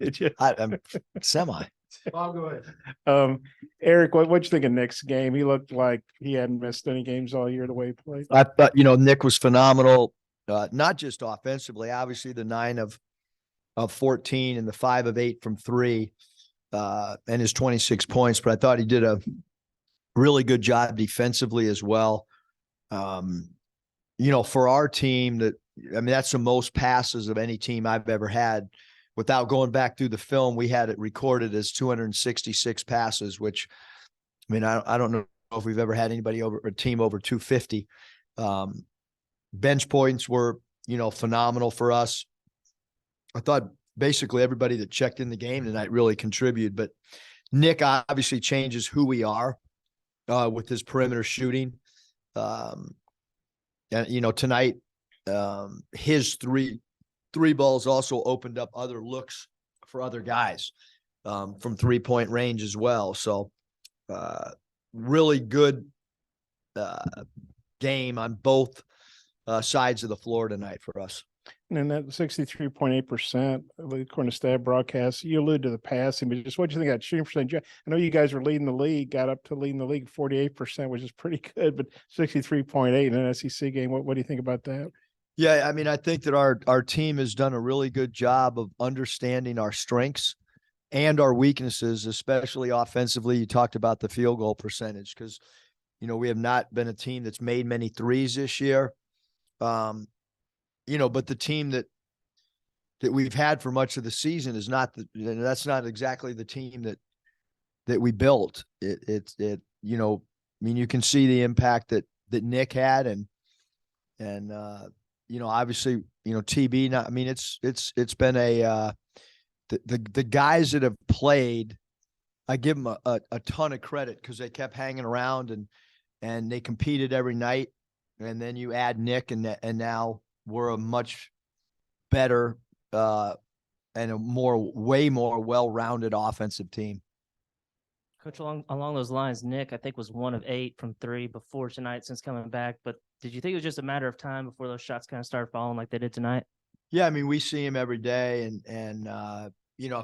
Did you? I'm semi. Bob, go ahead. Eric, what you think of Nick's game? He looked like he hadn't missed any games all year the way he played. I thought, Nick was phenomenal, not just offensively, obviously the 9 of 14 and the 5 of 8 from 3, and his 26 points, but I thought he did a really good job defensively as well. For our team, that's the most passes of any team I've ever had. Without going back through the film, we had it recorded as 266 passes, which, I don't know if we've ever had anybody over a team over 250. Bench points were, phenomenal for us. I thought basically everybody that checked in the game tonight really contributed, but Nick obviously changes who we are with his perimeter shooting. And, tonight, his three balls also opened up other looks for other guys from 3-point range as well. So really good game on both sides of the floor tonight for us. And that 63.8%, according to Stat Broadcast, you allude to the passing, but just what do you think of that shooting percentage? I know you guys were leading the league, got up to leading the league 48%, which is pretty good, but 63.8 in an SEC game. What do you think about that? Yeah, I think that our team has done a really good job of understanding our strengths and our weaknesses, especially offensively. You talked about the field goal percentage because, we have not been a team that's made many threes this year. But the team that we've had for much of the season is that's not exactly the team that we built. You can see the impact that Nick had and obviously, TB, it's been the guys that have played, I give them a ton of credit because they kept hanging around and they competed every night. And then you add Nick and now we're a much better and a way more well-rounded offensive team. Coach, along those lines, Nick, I think, was 1 of 8 from 3 before tonight since coming back. But did you think it was just a matter of time before those shots kind of started falling like they did tonight? Yeah, we see him every day, and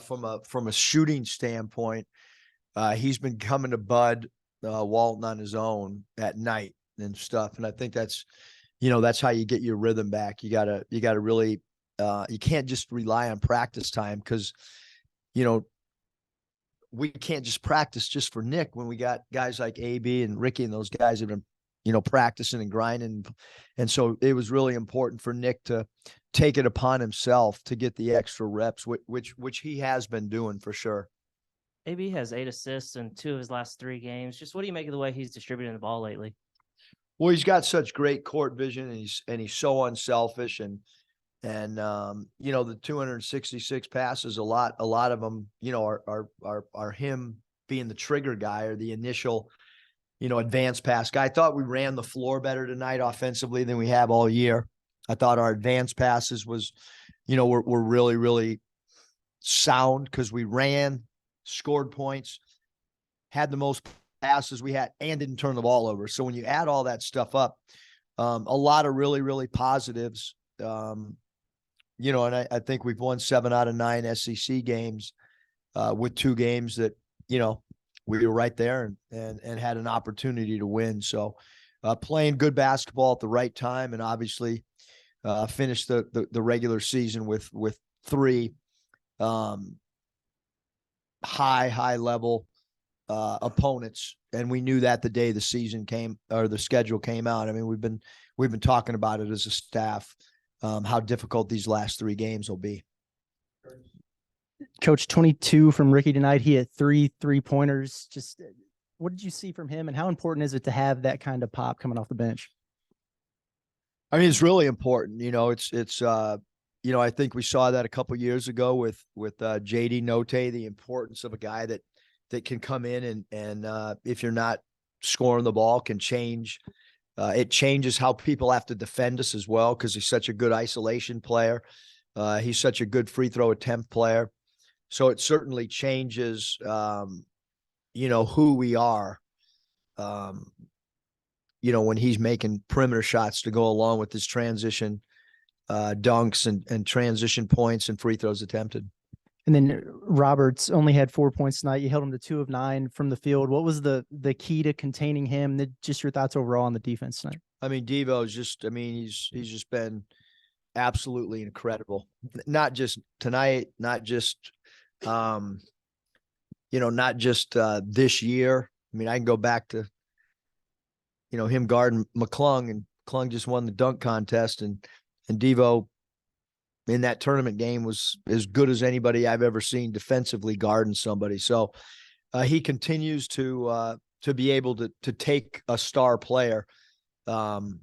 from a shooting standpoint, he's been coming to Bud Walton on his own at night and stuff, and I think that's how you get your rhythm back. You gotta really you can't just rely on practice time because we can't just practice just for Nick when we got guys like AB and Ricky and those guys have been, practicing and grinding. And so it was really important for Nick to take it upon himself to get the extra reps, which he has been doing for sure. AB has 8 assists in 2 of his last 3 games. Just what do you make of the way he's distributing the ball lately? Well, he's got such great court vision and he's so unselfish and the 266 passes, a lot of them, are him being the trigger guy or the initial, advanced pass guy. I thought we ran the floor better tonight offensively than we have all year. I thought our advanced passes was, were really, really sound because we ran, scored points, had the most passes we had, and didn't turn the ball over. So when you add all that stuff up, a lot of really, really positives. And I think we've won 7 out of 9 SEC games with 2 games that, we were right there and had an opportunity to win. So playing good basketball at the right time and obviously finished the regular season with 3 high level opponents. And we knew that the day the season came or the schedule came out. We've been talking about it as a staff. How difficult these last 3 games will be. Coach, 22 from Ricky tonight. He had 3 3-pointers. Just what did you see from him and how important is it to have that kind of pop coming off the bench? It's really important. I think we saw that a couple of years ago with JD Note, the importance of a guy that can come in and if you're not scoring the ball can change. It changes how people have to defend us as well because he's such a good isolation player. He's such a good free throw attempt player. So it certainly changes, who we are, when he's making perimeter shots to go along with his transition dunks and transition points and free throws attempted. And then Roberts only had 4 points tonight. You held him to 2 of 9 from the field. What was the key to containing him? Just your thoughts overall on the defense tonight? I mean, Devo is just, I mean, he's just been absolutely incredible. Not just tonight, not just, not just this year. I mean, I can go back to, him guarding McClung, and McClung just won the dunk contest, and Devo in that tournament game was as good as anybody I've ever seen defensively guarding somebody. So he continues to be able to take a star player and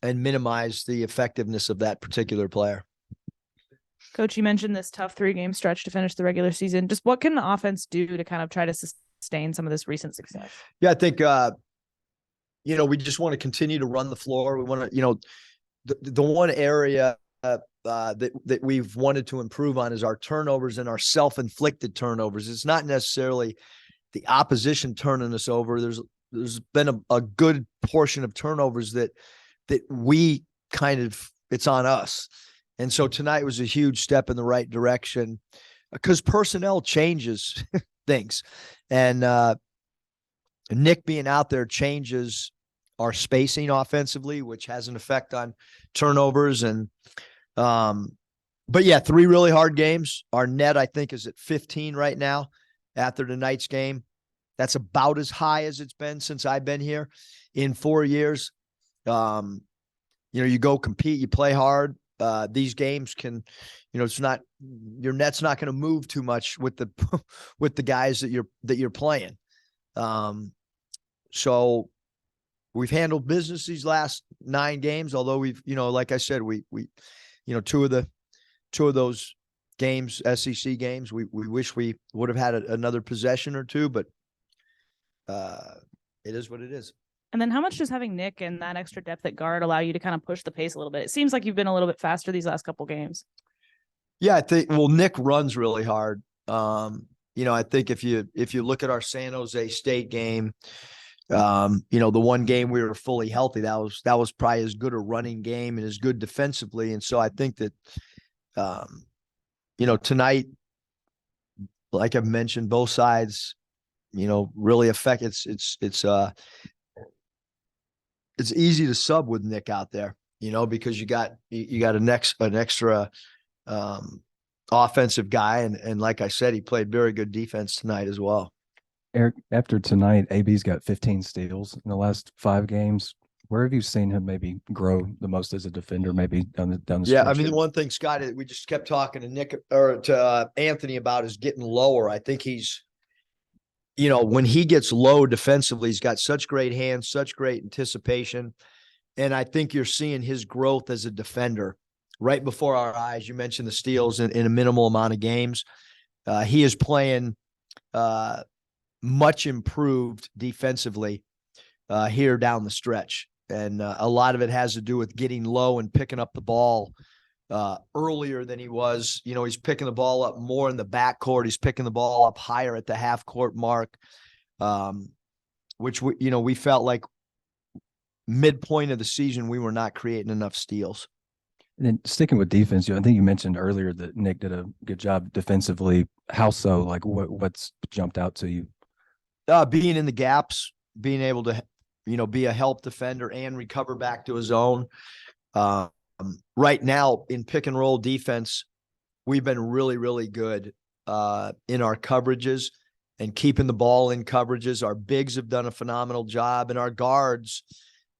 minimize the effectiveness of that particular player. Coach, you mentioned this tough 3-game stretch to finish the regular season. Just what can the offense do to kind of try to sustain some of this recent success? Yeah, I think, we just want to continue to run the floor. We want to, the one area that we've wanted to improve on is our turnovers and our self-inflicted turnovers. It's not necessarily the opposition turning us over. There's been a good portion of turnovers that we it's on us. And so tonight was a huge step in the right direction because personnel changes things. And Nick being out there changes our spacing offensively, which has an effect on turnovers. And, but yeah, 3 really hard games. Our net, I think, is at 15 right now after tonight's game. That's about as high as it's been since I've been here in 4 years. You go compete, you play hard. These games can, it's not, your net's not going to move too much with the guys that you're playing. So we've handled business these last 9 games, although we've, like I said, we 2 of those games, SEC games, we wish we would have had another possession or 2, but it is what it is. And then how much does having Nick and that extra depth at guard allow you to kind of push the pace a little bit? It seems like you've been a little bit faster these last couple games. Yeah, I think, Nick runs really hard. I think if you look at our San Jose State game, the one game we were fully healthy, that was probably as good a running game and as good defensively. And so I think that, tonight, like I've mentioned, both sides, really affect it's easy to sub with Nick out there, because you got an extra offensive guy. And like I said, he played very good defense tonight as well. Eric, after tonight, AB's got 15 steals in the last 5 games. Where have you seen him maybe grow the most as a defender, maybe down the Yeah, stretch? I mean, the one thing, Scott, we just kept talking to Nick or to Anthony about is getting lower. I think he's, when he gets low defensively, he's got such great hands, such great anticipation. And I think you're seeing his growth as a defender right before our eyes. You mentioned the steals in a minimal amount of games. He is playing much improved defensively here down the stretch. And a lot of it has to do with getting low and picking up the ball earlier than he was. He's picking the ball up more in the backcourt. He's picking the ball up higher at the half court mark, which we felt like midpoint of the season, we were not creating enough steals. And then sticking with defense, I think you mentioned earlier that Nick did a good job defensively. How so? Like what's jumped out to you? Being in the gaps, being able to, be a help defender and recover back to his own. Right now in pick and roll defense, we've been really, really good in our coverages and keeping the ball in coverages. Our bigs have done a phenomenal job, and our guards,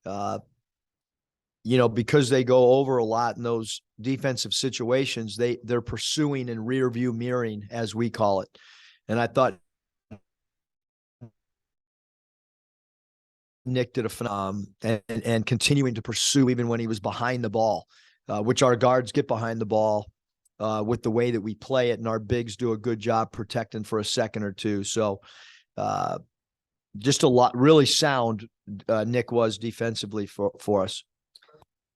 because they go over a lot in those defensive situations, they're pursuing and rear view mirroring, as we call it. And I thought Nick did a phenomenal and continuing to pursue even when he was behind the ball, which our guards get behind the ball with the way that we play it, and our bigs do a good job protecting for a second or 2. So just a lot, really sound Nick was defensively for us.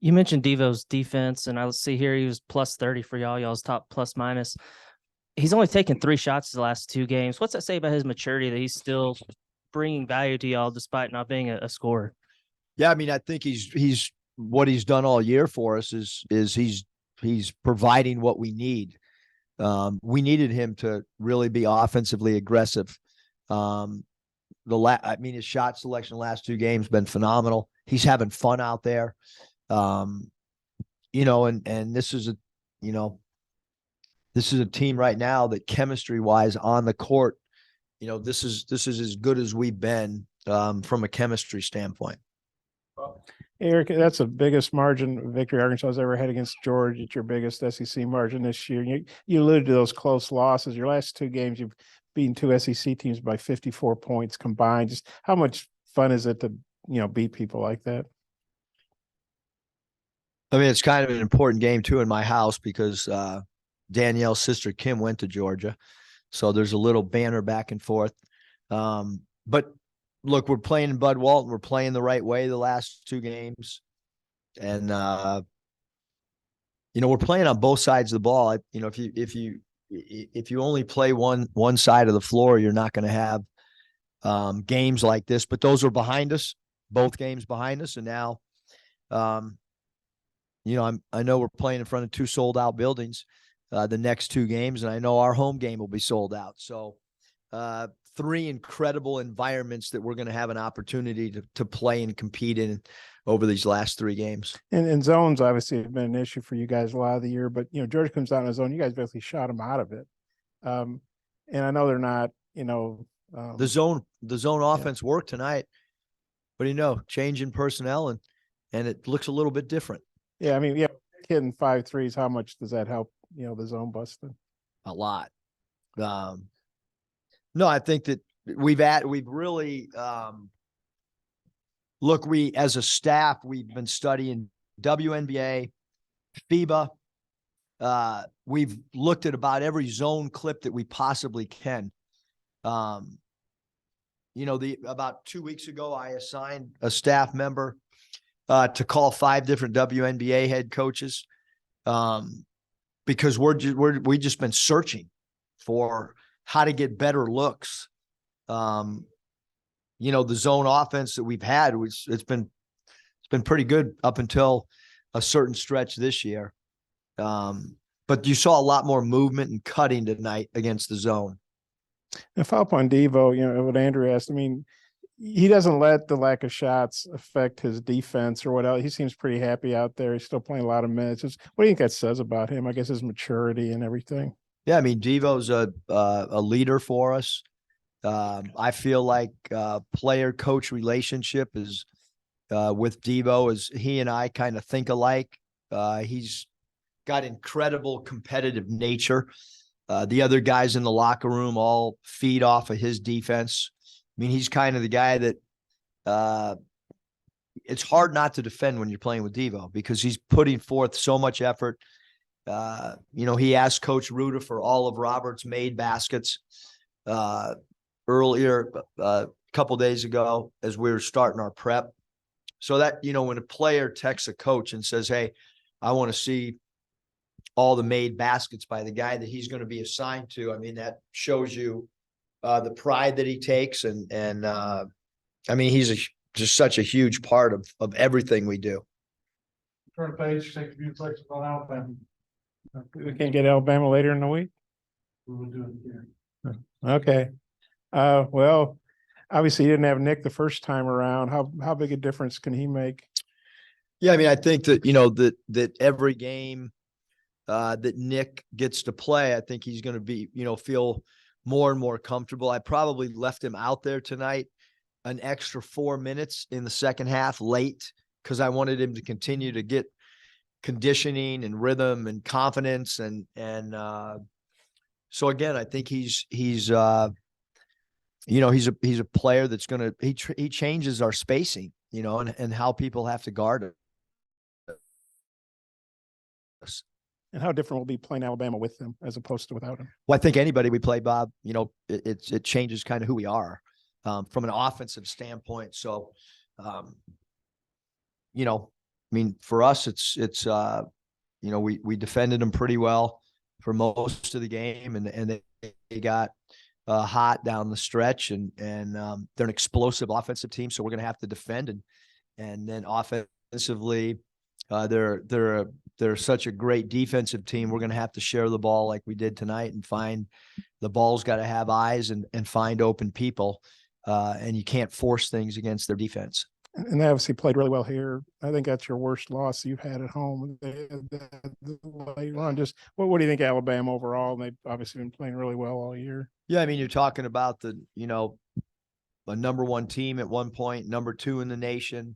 You mentioned Devo's defense, and I see here he was plus 30 for y'all's top plus minus. He's only taken 3 shots the last 2 games. What's that say about his maturity that he's still bringing value to y'all despite not being a scorer? Yeah, I mean, I think he's what he's done all year for us is he's providing what we need. We needed him to really be offensively aggressive. I mean, his shot selection the last 2 games been phenomenal. He's having fun out there. You know, and this is a team right now that chemistry wise on the court, you know, this is as good as we've been from a chemistry standpoint. Eric, that's the biggest margin victory Arkansas has ever had against Georgia. It's your biggest SEC margin this year. You alluded to those close losses. Your last 2 games, you've beaten 2 SEC teams by 54 points combined. Just how much fun is it to, beat people like that? I mean, it's kind of an important game too in my house because Danielle's sister Kim went to Georgia. So there's a little banter back and forth. But look, we're playing in Bud Walton. We're playing the right way the last 2 games. And we're playing on both sides of the ball. If you only play one side of the floor, you're not going to have games like this. But those are behind us, both games behind us. And now I know we're playing in front of 2 sold out buildings the next 2 games, and I know our home game will be sold out. So 3 incredible environments that we're going to have an opportunity to play and compete in over these last 3 games. And zones obviously have been an issue for you guys a lot of the year, but Georgia comes out in a zone. You guys basically shot them out of it. And I know they're not, the zone offense worked tonight, but change in personnel and it looks a little bit different. Yeah, I mean, hitting 5 threes, how much does that help, the zone busting? A lot. No, I think that we've really look, as a staff, we've been studying WNBA, FIBA. We've looked at about every zone clip that we possibly can. About 2 weeks ago, I assigned a staff member to call 5 different WNBA head coaches because we've just been searching for how to get better looks. The zone offense that we've had, it's been pretty good up until a certain stretch this year. But you saw a lot more movement and cutting tonight against the zone. And follow up on Devo, what Andrew asked, I mean, he doesn't let the lack of shots affect his defense or what else. He seems pretty happy out there. He's still playing a lot of minutes. What do you think that says about him? I guess his maturity and everything. Yeah, I mean, Devo's a leader for us. I feel like player-coach relationship is with Devo is he and I kind of think alike. He's got incredible competitive nature. The other guys in the locker room all feed off of his defense. I mean, he's kind of the guy that it's hard not to defend when you're playing with Devo because he's putting forth so much effort. He asked Coach Ruda for all of Robert's made baskets earlier, a couple days ago as we were starting our prep. So that, when a player texts a coach and says, hey, I want to see all the made baskets by the guy that he's going to be assigned to, I mean, that shows you the pride that he takes. And I mean, he's just such a huge part of everything we do. Turn page, take a few seconds on Alabama. We can get Alabama later in the week. We will do it here. Okay. Well, obviously you didn't have Nick the first time around. How big a difference can he make? Yeah, I mean, I think that, that every game that Nick gets to play, I think he's going to be, feel more and more comfortable. I probably left him out there tonight an extra 4 minutes in the second half late because I wanted him to continue to get conditioning and rhythm and confidence. And so again, I think he's a player that's going to, he changes our spacing, and how people have to guard us. And how different will be playing Alabama with him as opposed to without him? Well, I think anybody we play, Bob, it changes kind of who we are from an offensive standpoint. So, I mean, for us, it's we defended them pretty well for most of the game, and they got hot down the stretch, and they're an explosive offensive team, so we're going to have to defend and then offensively, they're a they're such a great defensive team. We're going to have to share the ball like we did tonight and find the ball's got to have eyes and find open people. And you can't force things against their defense. And they obviously played really well here. I think that's your worst loss you've had at home. The late run. Just what do you think, Alabama overall? They've obviously been playing really well all year. Yeah, I mean, you're talking about the, a number one team at one point, number two in the nation,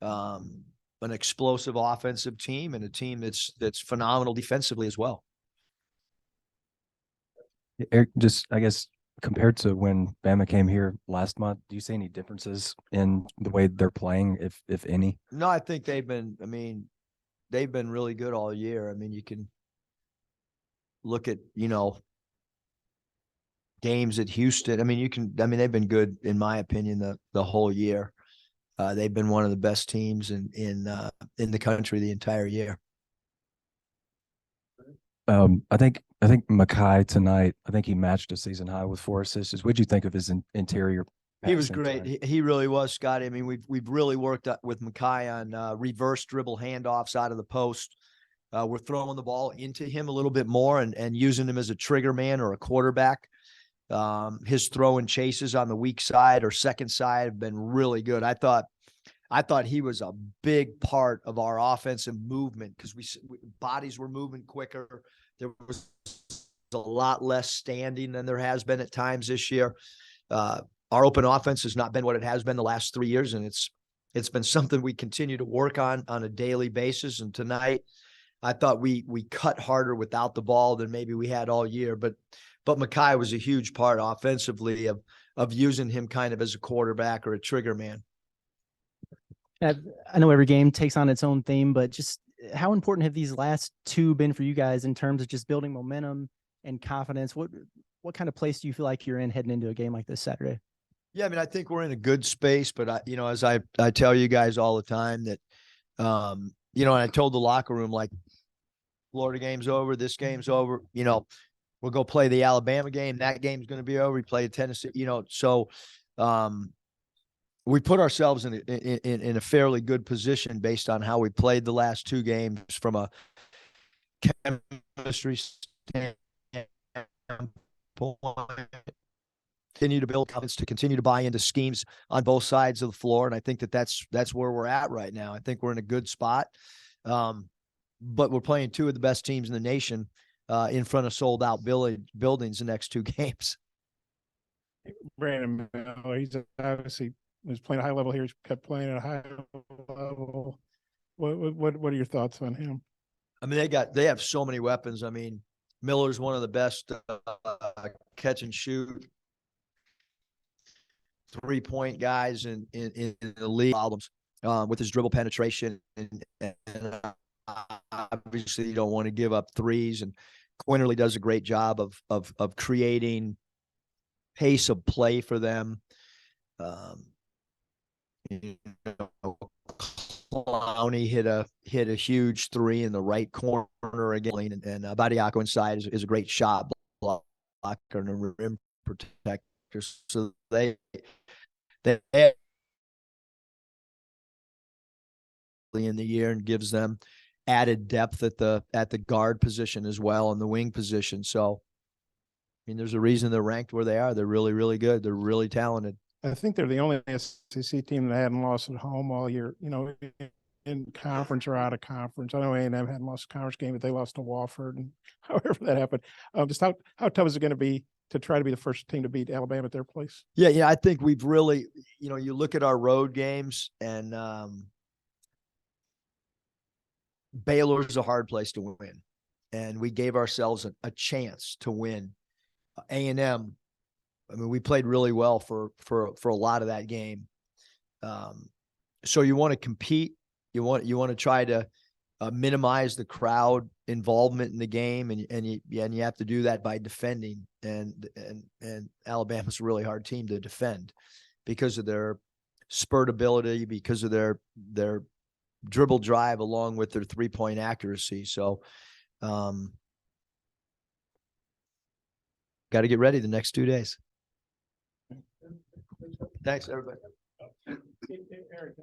an explosive offensive team, and a team that's phenomenal defensively as well. Eric, just I guess compared to when Bama came here last month, do you see any differences in the way they're playing, if any? No, I think they've been really good all year. I mean, you can look at, games at Houston. I mean, they've been good in my opinion, the whole year. They've been one of the best teams in the country the entire year. I think Makai tonight, I think he matched a season high with 4 assists. What'd you think of his interior? He was passing great. tonight? He really was, Scotty. I mean, we've really worked with Makai on reverse dribble handoffs out of the post. We're throwing the ball into him a little bit more and using him as a trigger man or a quarterback. His throw and chases on the weak side or second side have been really good. I thought he was a big part of our offensive movement because bodies were moving quicker. There was a lot less standing than there has been at times this year. Our open offense has not been what it has been the last 3 years, and it's been something we continue to work on a daily basis. And tonight, I thought we cut harder without the ball than maybe we had all year. But Makai was a huge part offensively of using him kind of as a quarterback or a trigger man. I know every game takes on its own theme, but just how important have these last two been for you guys in terms of just building momentum and confidence? What kind of place do you feel like you're in heading into a game like this Saturday? Yeah, I mean, I think we're in a good space, but as I tell you guys all the time that, and I told the locker room, like, Florida game's over, this game's over, we'll go play the Alabama game. That game's going to be over. We play Tennessee, so, we put ourselves in a fairly good position based on how we played the last two games from a chemistry standpoint. Continue to build confidence, to continue to buy into schemes on both sides of the floor, and I think that's where we're at right now. I think we're in a good spot, but we're playing two of the best teams in the nation in front of sold-out buildings the next two games. Brandon Miller, he's obviously was playing at a high level here. He's kept playing at a high level. What are your thoughts on him? I mean, they have so many weapons. I mean, Miller's one of the best catch and shoot 3-point guys in the league. Problems with his dribble penetration, and obviously you don't want to give up threes. And Quinterly does a great job of creating pace of play for them. Clowney hit a huge three in the right corner again, and Badiako inside is a great shot blocker and a rim protector. So they in the year and gives them added depth at the guard position as well and the wing position. So, I mean, there's a reason they're ranked where they are. They're really, really good. They're really talented. I think they're the only SEC team that hadn't lost at home all year, in conference or out of conference. I know A&M hadn't lost a conference game, but they lost to Wofford, and however that happened. Just how tough is it going to be to try to be the first team to beat Alabama at their place? Yeah, I think we've really, you look at our road games, and Baylor's a hard place to win, and we gave ourselves a chance to win. A&M, I mean, we played really well for a lot of that game. So you want to compete. You want to try to minimize the crowd involvement in the game, and you have to do that by defending. And Alabama's a really hard team to defend because of their spurt ability, because of their dribble drive, along with their 3-point accuracy. So, got to get ready the next 2 days. Thanks, everybody. Eric,